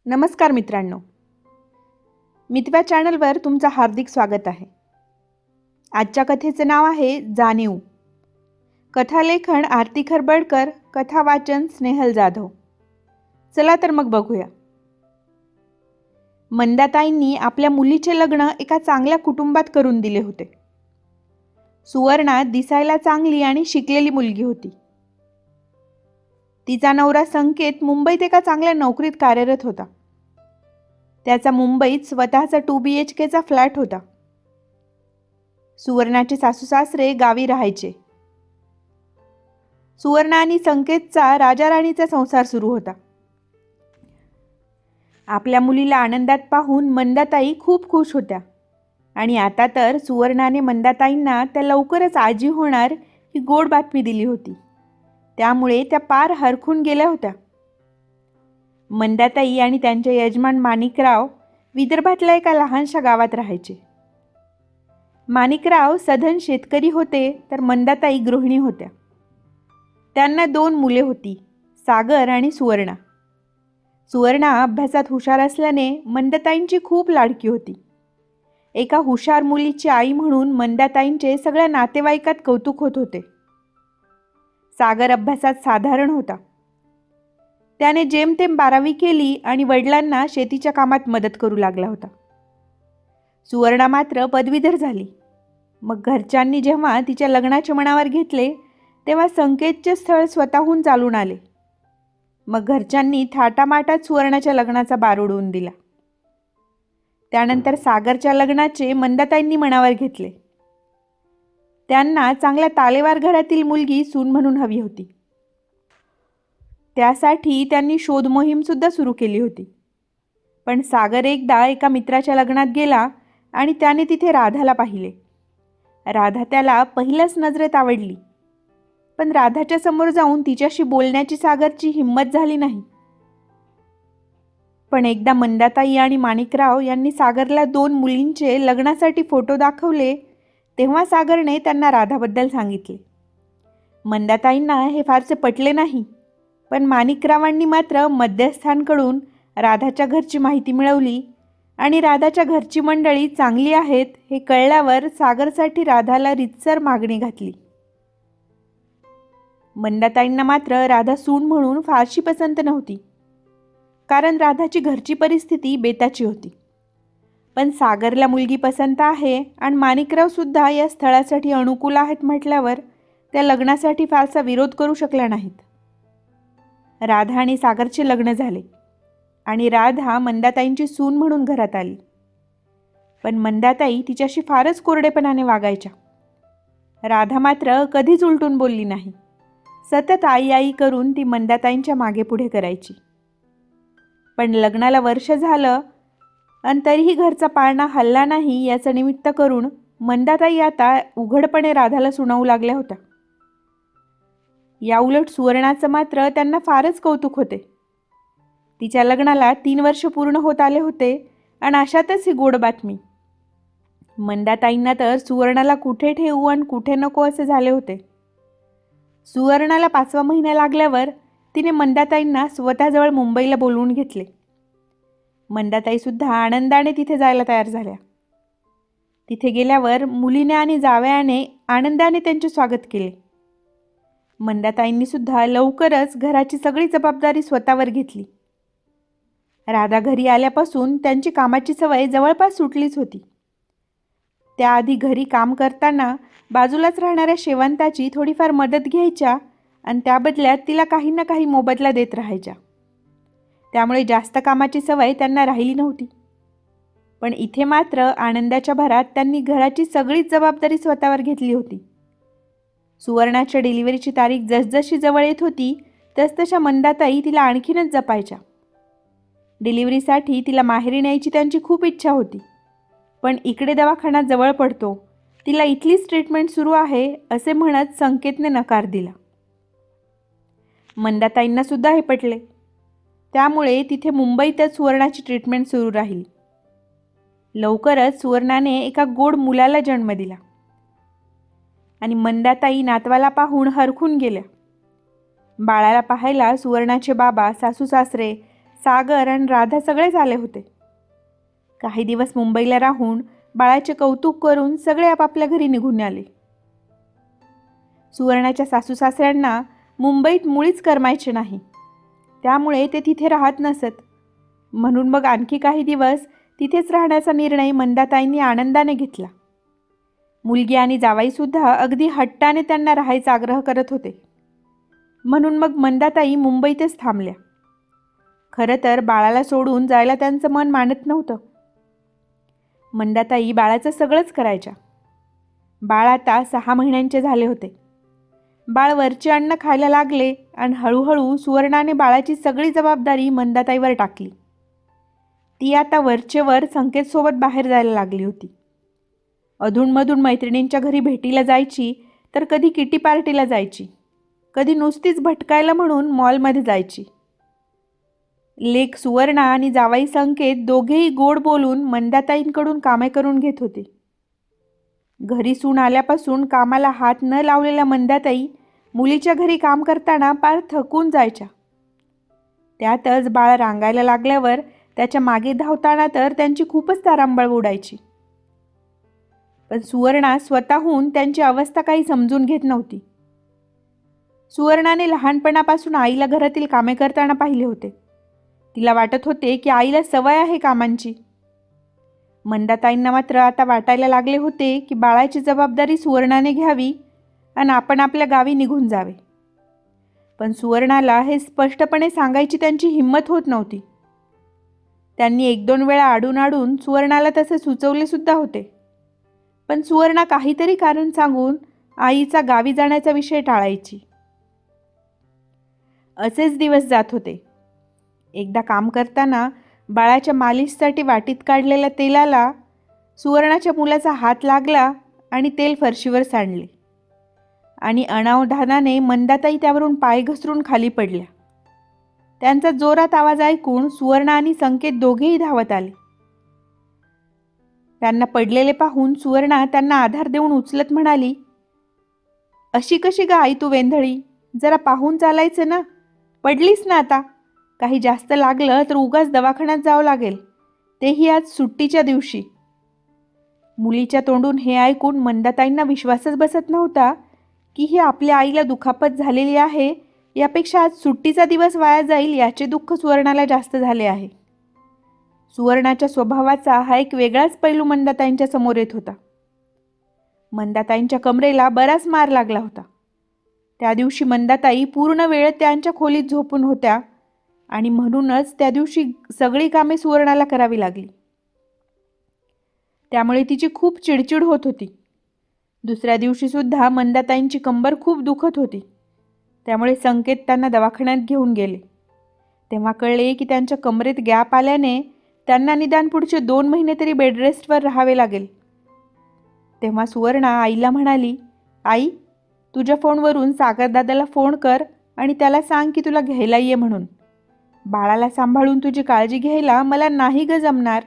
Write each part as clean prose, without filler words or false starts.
नमस्कार मित्रांनो, मितव्या चॅनलवर तुमचं हार्दिक स्वागत आहे. आजच्या कथेचं नाव आहे जाणीव. कथालेखन आरती खरबडकर, कथा वाचन स्नेहल जाधव. चला तर मग बघूया. मंदाताईंनी आपल्या मुलीचे लग्न एका चांगल्या कुटुंबात करून दिले होते. सुवर्णा दिसायला चांगली आणि शिकलेली मुलगी होती. तिचा नवरा संकेत मुंबईत एका चांगल्या नोकरीत कार्यरत होता. त्याचा मुंबईत स्वतःचा 2 BHKचा फ्लॅट होता. सुवर्णाचे सासू सासरे गावी राहायचे. सुवर्णा आणि संकेतचा राजा राणीचा संसार सुरू होता. आपल्या मुलीला आनंदात पाहून मंदाताई खूप खुश होत्या आणि आता तर सुवर्णाने मंदाताईंना त्या लवकरच आजी होणार ही गोड बातमी दिली होती. त्यामुळे त्या पार हरखून गेल्या होत्या. मंदाताई आणि त्यांचे यजमान माणिकराव विदर्भातल्या एका लहानशा गावात राहायचे. माणिकराव सधन शेतकरी होते तर मंदाताई गृहिणी होत्या. त्यांना 2 मुले होती, सागर आणि सुवर्णा. सुवर्णा अभ्यासात हुशार असल्याने मंदाताईंची खूप लाडकी होती. एका हुशार मुलीची आई म्हणून मंदाताईंचे सगळ्या नातेवाईकात कौतुक होत होते. सागर अभ्यासात साधारण होता. त्याने जेमतेम 12वी केली आणि वडिलांना शेतीच्या कामात मदत करू लागला होता. सुवर्णा मात्र पदवीधर झाली. मग घरच्यांनी जेव्हा तिच्या लग्नाचे मनावर घेतले तेव्हा संकेतचे स्थळ स्वतःहून चालून आले. मग घरच्यांनी थाटामाटात सुवर्णाच्या लग्नाचा बार उडवून दिला. त्यानंतर सागरच्या लग्नाचे मंदाताईंनी मनावर घेतले. त्यांना चांगल्या तालेवार घरातील मुलगी सून म्हणून हवी होती. त्यासाठी त्यांनी शोध मोहीम सुद्धा सुरू केली होती. पण सागर एकदा एका मित्राच्या लग्नात गेला आणि त्याने तिथे राधाला पाहिले. राधा त्याला पहिल्याच नजरेत आवडली. पण राधाच्या समोर जाऊन तिच्याशी बोलण्याची सागरची हिंमत झाली नाही. पण एकदा मंदाताई आणि माणिकराव यांनी सागरला 2 मुलींचे लग्नासाठी फोटो दाखवले तेव्हा सागरने त्यांना राधाबद्दल सांगितले. मंदाताईंना हे फारसे पटले नाही. पण माणिकरावांनी मात्र मध्यस्थांकडून राधाच्या घरची माहिती मिळवली आणि राधाच्या घरची मंडळी चांगली आहेत हे कळल्यावर सागरसाठी राधाला रीतसर मागणी घातली. मंदाताईंना मात्र राधा सून म्हणून फारशी पसंत नव्हती, कारण राधाची घरची परिस्थिती बेताची होती. पण सागरला मुलगी पसंत आहे आणि माणिकराव सुद्धा या स्थळासाठी अनुकूल आहेत म्हटल्यावर त्या लग्नासाठी फारसा विरोध करू शकल्या नाहीत. राधा आणि सागरचे लग्न झाले आणि राधा मंदाताईंची सून म्हणून घरात आली. पण मंदाताई तिच्याशी फारच कोरडेपणाने वागायच्या. राधा मात्र कधीच उलटून बोलली नाही. सतत आई आई करून ती मंदाताईंच्या मागे पुढे करायची. पण लग्नाला वर्ष झालं आणि तरीही घरचा पाळणा हलला नाही याचं निमित्त करून मंदाताई आता उघडपणे राधाला सुनावू लागल्या होत्या. या उलट सुवर्णाचं मात्र त्यांना फारच कौतुक होते. तिच्या लग्नाला 3 वर्ष पूर्ण होत आले होते आणि अशातच ही गोड बातमी. मंदाताईंना तर सुवर्णाला कुठे ठेवू आणि कुठे नको असे झाले होते. सुवर्णाला 5वा महिना लागल्यावर तिने मंदाताईंना स्वतःजवळ मुंबईला बोलवून घेतले. मंदाताईसुद्धा आनंदाने तिथे जायला तयार झाल्या. तिथे गेल्यावर मुलीने आणि जावयाने आनंदाने त्यांचे स्वागत केले. मंदाताईंनी सुद्धा लवकरच घराची सगळी जबाबदारी स्वतःवर घेतली. राधा घरी आल्यापासून त्यांची कामाची सवय जवळपास सुटलीच होती. त्याआधी घरी काम करताना बाजूलाच राहणाऱ्या शेवंताची थोडीफार मदत घ्यायच्या आणि त्या बदल्यात तिला काही ना काही मोबदला देत राहायच्या. त्यामुळे जास्त कामाची सवय त्यांना राहिली नव्हती. पण इथे मात्र आनंदाच्या भरात त्यांनी घराची सगळीच जबाबदारी स्वतःवर घेतली होती. सुवर्णाच्या डिलिव्हरीची तारीख जसजशी जवळ येत होती तसतशा मंदाताई तिला आणखीनच जपायच्या. डिलिव्हरीसाठी तिला माहेरी न्यायची त्यांची खूप इच्छा होती. पण इकडे दवाखाना जवळ पडतो, तिला इथलीच ट्रीटमेंट सुरू आहे असे म्हणत संकेतने नकार दिला. मंदाताईंना सुद्धा हे पटले. त्यामुळे तिथे मुंबईतच सुवर्णाची ट्रीटमेंट सुरू राहिली. लवकरच सुवर्णाने एका गोड मुलाला जन्म दिला आणि मंदाताई नातवाला पाहून हरखून गेल्या. बाळाला पाहायला सुवर्णाचे बाबा, सासू सासरे सागर आणि राधा सगळेच आले होते. काही दिवस मुंबईला राहून बाळाचे कौतुक करून सगळे आपापल्या घरी निघून आले. सुवर्णाच्या सासू सासऱ्यांना मुंबईत मुळीच करमायचे नाही, त्यामुळे ते तिथे राहत नसत. म्हणून मग आणखी काही दिवस तिथेच राहण्याचा निर्णय मंदाताईंनी आनंदाने घेतला. मुलगी आणि जावाईसुद्धा अगदी हट्टाने त्यांना राहायचा आग्रह करत होते. म्हणून मग मंदाताई मुंबईतच थांबल्या. खरं तर बाळाला सोडून जायला त्यांचं मन मानत नव्हतं. मंदाताई बाळाचं सगळंच करायच्या. बाळ आता 6 महिन्यांचे झाले होते. बाळ वरचे अन्न खायला लागले आणि हळूहळू सुवर्णाने बाळाची सगळी जबाबदारी मंदाताईवर टाकली. ती आता वरचेवर संकेतसोबत बाहेर जायला लागली होती. अधूनमधून मैत्रिणींच्या घरी भेटीला जायची, तर कधी किटी पार्टीला जायची, कधी नुसतीच भटकायला म्हणून मॉलमध्ये जायची. लेक सुवर्णा आणि जावाई संकेत दोघेही गोड बोलून मंदाताईंकडून कामे करून घेत होते. घरी सून आल्यापासून कामाला हात न लावलेल्या मंदाताई मुलीच्या घरी काम करताना पार थकून जायच्या. त्यातच बाळ रांगायला लागल्यावर त्याच्या मागे धावताना तर त्यांची खूपच तारांबळ उडायची. पण सुवर्णा स्वतःहून त्यांची अवस्था काही समजून घेत नव्हती. सुवर्णाने लहानपणापासून आईला घरातील कामे करताना पाहिले होते. तिला वाटत होते की आईला सवय आहे कामांची. मंदाताईंना मात्र आता वाटायला लागले होते की बाळाची जबाबदारी सुवर्णाने घ्यावी आणि आपण आपल्या गावी निघून जावे. पण सुवर्णाला हे स्पष्टपणे सांगायची त्यांची हिंमत होत नव्हती. त्यांनी 1-2 वेळा आडून सुवर्णाला तसे सुचवले सुद्धा होते. पण सुवर्णा काहीतरी कारण सांगून आईचा गावी जाण्याचा विषय टाळायची. असेच दिवस जात होते. एकदा काम करताना बाळाच्या मालिशसाठी वाटीत काढलेल्या तेलाला सुवर्णाच्या मुलाचा हात लागला आणि तेल फरशीवर सांडले आणि अनावधानाने मंदाताई त्यावरून पाय घसरून खाली पडल्या. त्यांचा जोरात आवाज ऐकून सुवर्णा आणि संकेत दोघेही धावत आले. त्यांना पडलेले पाहून सुवर्णा त्यांना आधार देऊन उचलत म्हणाली, "अशी कशी ग आई तू वेंधळी? जरा पाहून चालायचं ना. पडलीस ना आता. काही जास्त लागलं तर उगाच दवाखान्यात जावं लागेल, तेही आज सुट्टीच्या दिवशी." मुलीच्या तोंडून हे ऐकून मंदाताईंना विश्वासच बसत नव्हता की ही आपल्या आईला दुखापत झालेली आहे, यापेक्षा आज सुट्टीचा दिवस वाया जाईल याचे दुःख सुवर्णाला जास्त झाले आहे. सुवर्णाच्या स्वभावाचा हा एक वेगळाच पैलू मंदाताईंच्या समोर येत होता. मंदाताईंच्या कमरेला बराच मार लागला होता. त्या दिवशी मंदाताई पूर्ण वेळ त्यांच्या खोलीत झोपून होत्या आणि म्हणूनच त्या दिवशी सगळी कामे सुवर्णाला करावी लागली. त्यामुळे तिची खूप चिडचिड होत होती. दुसऱ्या दिवशीसुद्धा मंदाताईंची कंबर खूप दुखत होती. त्यामुळे संकेत त्यांना दवाखान्यात घेऊन गेले. तेव्हा कळले की त्यांच्या कमरेत गॅप आल्याने त्यांना निदान पुढचे 2 महिने तरी बेडरेस्टवर राहावे लागेल. तेव्हा सुवर्णा आईला म्हणाली, "आई, तुझ्या फोनवरून सागरदादाला फोन कर आणि त्याला सांग की तुला घ्यायला ये म्हणून. बाळाला सांभाळून तुझी काळजी घ्यायला मला नाही ग जमणार."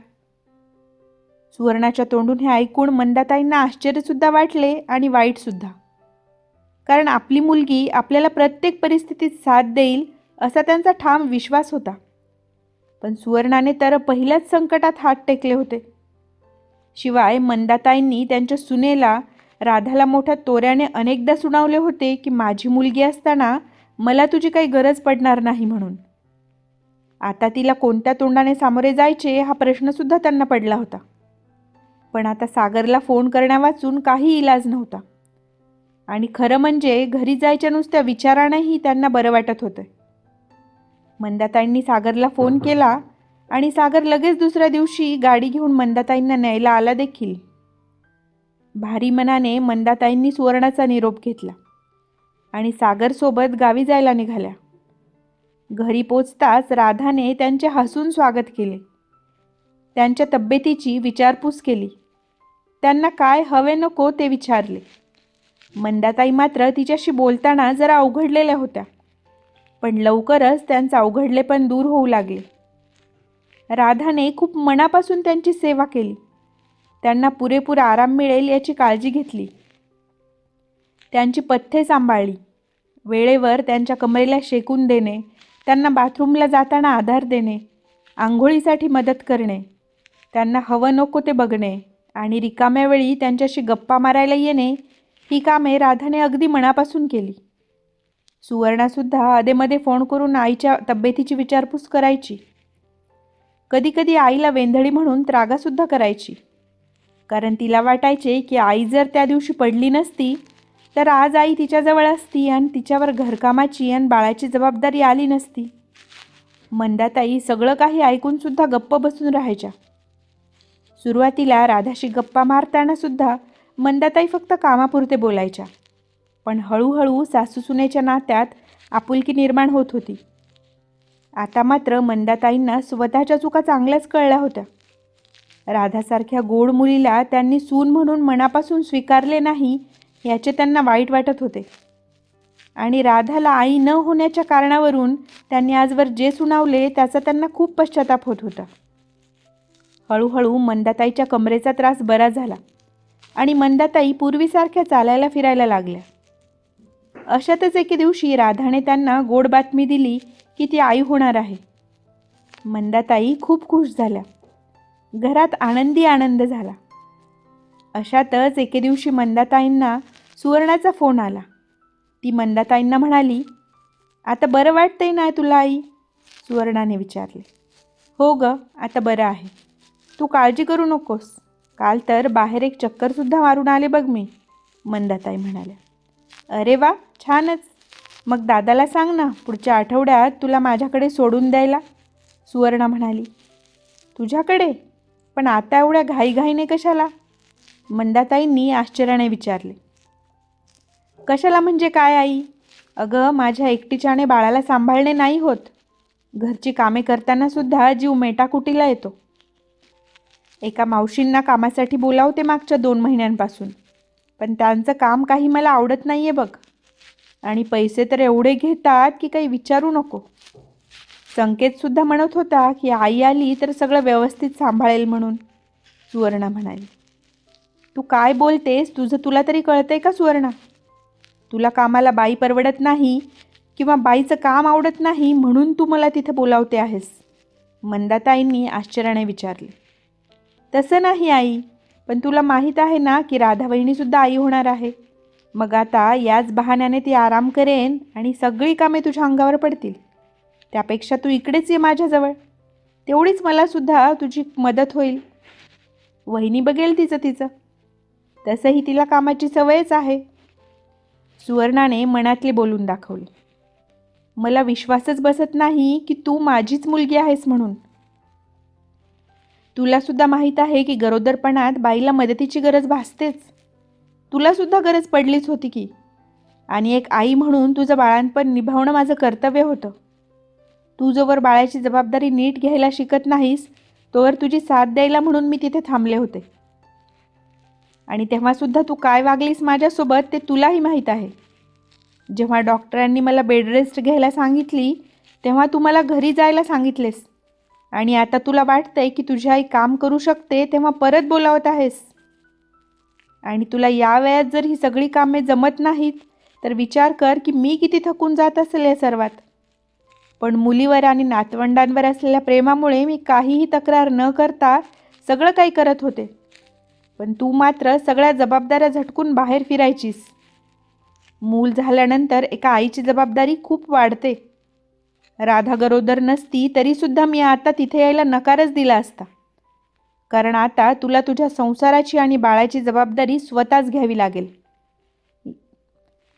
सुवर्णाच्या तोंडून हे ऐकून मंदाताईंना आश्चर्यसुद्धा वाटले आणि वाईटसुद्धा. कारण आपली मुलगी आपल्याला प्रत्येक परिस्थितीत साथ देईल असा त्यांचा ठाम विश्वास होता. पण सुवर्णाने तर पहिल्याच संकटात हात टेकले होते. शिवाय मंदाताईंनी त्यांच्या सुनेला राधाला मोठ्या तोऱ्याने अनेकदा सुनावले होते की माझी मुलगी असताना मला तुझी काही गरज पडणार नाही म्हणून. आता तिला कोणत्या तोंडाने सामोरे जायचे हा प्रश्नसुद्धा त्यांना पडला होता. पण आता सागरला फोन करण्यावाचून काही इलाज नव्हता. आणि खरं म्हणजे घरी जायच्या नुसत्या विचारानेही त्यांना बरं वाटत होतं. मंदाताईंनी सागरला फोन केला आणि सागर लगेच दुसऱ्या दिवशी गाडी घेऊन मंदाताईंना न्यायला आला देखील. भारी मनाने मंदाताईंनी सुवर्णाचा निरोप घेतला आणि सागरसोबत गावी जायला निघाल्या. घरी पोचताच राधाने त्यांचे हसून स्वागत केले. त्यांच्या तब्येतीची विचारपूस केली. त्यांना काय हवे नको ते विचारले. मंदाताई मात्र तिच्याशी बोलताना जरा अवघडलेल्या होत्या, पण लवकरच त्यांचं अवघडलेपण दूर होऊ लागले. राधाने खूप मनापासून त्यांची सेवा केली. त्यांना पुरेपूर आराम मिळेल याची काळजी घेतली. त्यांची पथ्ये सांभाळली. वेळेवर त्यांच्या कमरेला शेकून देणे, त्यांना बाथरूमला जाताना आधार देणे, आंघोळीसाठी मदत करणे, त्यांना हवं नको ते बघणे आणि रिकाम्या वेळी त्यांच्याशी गप्पा मारायला येणे, ही कामे राधाने अगदी मनापासून केली. सुवर्णासुद्धा अधेमध्ये फोन करून आईच्या तब्येतीची विचारपूस करायची. कधीकधी आईला वेंधळी म्हणून त्रागासुद्धा करायची, कारण तिला वाटायचे की आई जर त्या दिवशी पडली नसती तर आज आई तिच्याजवळ असती आणि तिच्यावर घरकामाची आणि बाळाची जबाबदारी आली नसती. मंदाताई सगळं काही ऐकूनसुद्धा गप्प बसून राहायच्या. सुरुवातीला राधाशी गप्पा मारतानासुद्धा मंदाताई फक्त कामापुरते बोलायच्या, पण हळूहळू सासूसुनेच्या नात्यात आपुलकी निर्माण होत होती. आता मात्र मंदाताईंना स्वतःच्या चुका चांगल्याच कळल्या होत्या. राधासारख्या गोड मुलीला त्यांनी सून म्हणून मनापासून स्वीकारले नाही याचे त्यांना वाईट वाटत होते आणि राधाला आई न होण्याच्या कारणावरून त्यांनी आजवर जे सुनावले त्याचा त्यांना खूप पश्चाताप होत होता. हळूहळू मंदाताईच्या कमरेचा त्रास बरा झाला आणि मंदाताई पूर्वीसारख्या चालायला फिरायला लागल्या. अशातच एके दिवशी राधाने त्यांना गोड बातमी दिली की ती आई होणार आहे. मंदाताई खूप खुश झाल्या. घरात आनंदी आनंद झाला. अशातच एके दिवशी मंदाताईंना सुवर्णाचा फोन आला. ती मंदाताईंना म्हणाली, आता बरं वाटतंय ना तुला आई? सुवर्णाने विचारले. हो ग, आता बरं आहे. तू काळजी करू नकोस. काल तर बाहेर एक चक्करसुद्धा मारून आले बघ मी, मंदाताई म्हणाल्या. अरे वा, छानच. मग दादाला सांग ना पुढच्या आठवड्यात तुला माझ्याकडे सोडून द्यायला, सुवर्णा म्हणाली. तुझ्याकडे? पण आता एवढ्या घाईघाईने कशाला? मंदाताईंनी आश्चर्याने विचारले. कशाला म्हणजे काय आई? अगं, माझ्या एकटीच्याने बाळाला सांभाळणे नाही होत. घरची कामे करतानासुद्धा जीव मेटाकुटीला येतो. एका मावशींना कामासाठी बोलावते मागच्या 2 महिन्यांपासून, पण त्यांचं काम काही मला आवडत नाही आहे बघ. आणि पैसे तर एवढे घेतात की काही विचारू नको. संकेतसुद्धा म्हणत होता की आई आली तर सगळं व्यवस्थित सांभाळेल म्हणून, सुवर्णा म्हणाली. तू काय बोलतेस? तुला तरी कळतंय का सुवर्णा? तुला कामाला बाई परवडत नाही किंवा बाईचं काम आवडत नाही म्हणून तू मला तिथे बोलावते आहेस, मंदाताईंनी आश्चर्याने विचारले. तसं नाही आई, पण तुला माहीत आहे ना की राधा वहिनीसुद्धा आई होणार आहे. मग आता याच बहाण्याने ती आराम करेन आणि सगळी कामे तुझ्या अंगावर पडतील. त्यापेक्षा तू इकडेच ये माझ्याजवळ. तेवढीच मलासुद्धा तुझी मदत होईल. वहिनी बघेल तिचं. तसंही तिला कामाची सवयच आहे. सुवर्णाने मनातले बोलून दाखवले. मला विश्वासच बसत नाही की तू माझीच मुलगी आहेस म्हणून. तुलासुद्धा माहीत आहे की गरोदरपणात बाईला मदतीची गरज भासतेच. तुलासुद्धा गरज पडलीच होती की. आणि एक आई म्हणून तुझं बाळांपण निभावणं माझं कर्तव्य होतं. तू जोवर बाळाची जबाबदारी नीट घ्यायला शिकत नाहीस तोवर तुझी साथ द्यायला म्हणून मी तिथे थांबले होते. आणि तेव्हासुद्धा तू काय वागलीस माझ्यासोबत ते तुलाही माहीत आहे. जेव्हा डॉक्टरांनी मला बेड रेस्ट घ्यायला सांगितली तेव्हा तू मला घरी जायला सांगितलेस. आणि आता तुला वाटतंय की तुझी आई काम करू शकते तेव्हा परत बोलावत आहेस. आणि तुला या वयात जर ही सगळी कामे जमत नाहीत तर विचार कर की मी किती थकून जात असेल या सर्वात. पण मुलीवर आणि नातवंडांवर असलेल्या प्रेमामुळे मी काहीही तक्रार न करता सगळं काही करत होते. पण तू मात्र सगळ्या जबाबदाऱ्या झटकून बाहेर फिरायचीस. मूल झाल्यानंतर एका आईची जबाबदारी खूप वाढते. राधा गरोदर नसती तरीसुद्धा मी आता तिथे यायला नकारच दिला असता. कारण आता तुला तुझ्या संसाराची आणि बाळाची जबाबदारी स्वतःच घ्यावी लागेल.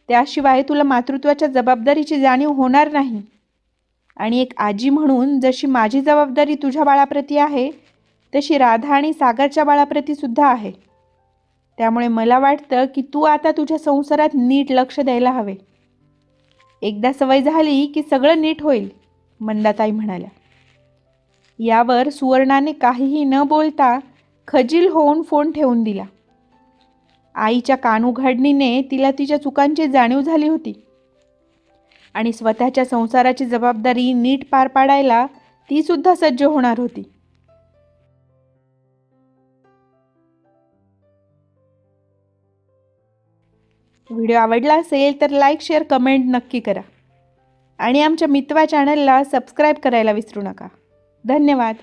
त्याशिवाय तुला मातृत्वाच्या जबाबदारीची जाणीव होणार नाही. आणि एक आजी म्हणून जशी माझी जबाबदारी तुझ्या बाळाप्रती आहे तशी राधा आणि सागरच्या बाळाप्रती सुद्धा आहे. त्यामुळे मला वाटतं की तू आता तुझ्या संसारात नीट लक्ष द्यायला हवे. एकदा सवय झाली की सगळं नीट होईल, मंदाताई म्हणाल्या. यावर सुवर्णाने काहीही न बोलता खजील होऊन फोन ठेवून दिला. आईच्या कानउघाडणीने तिला तिच्या चुकांची जाणीव झाली होती आणि स्वतःच्या संसाराची जबाबदारी नीट पार पाडायला ती सुद्धा सज्ज होणार होती. व्हिडिओ आवडला असेल तर लाईक, शेअर, कमेंट नक्की करा आणि आमच्या मितवा चॅनलला सबस्क्राईब करायला विसरू नका. धन्यवाद.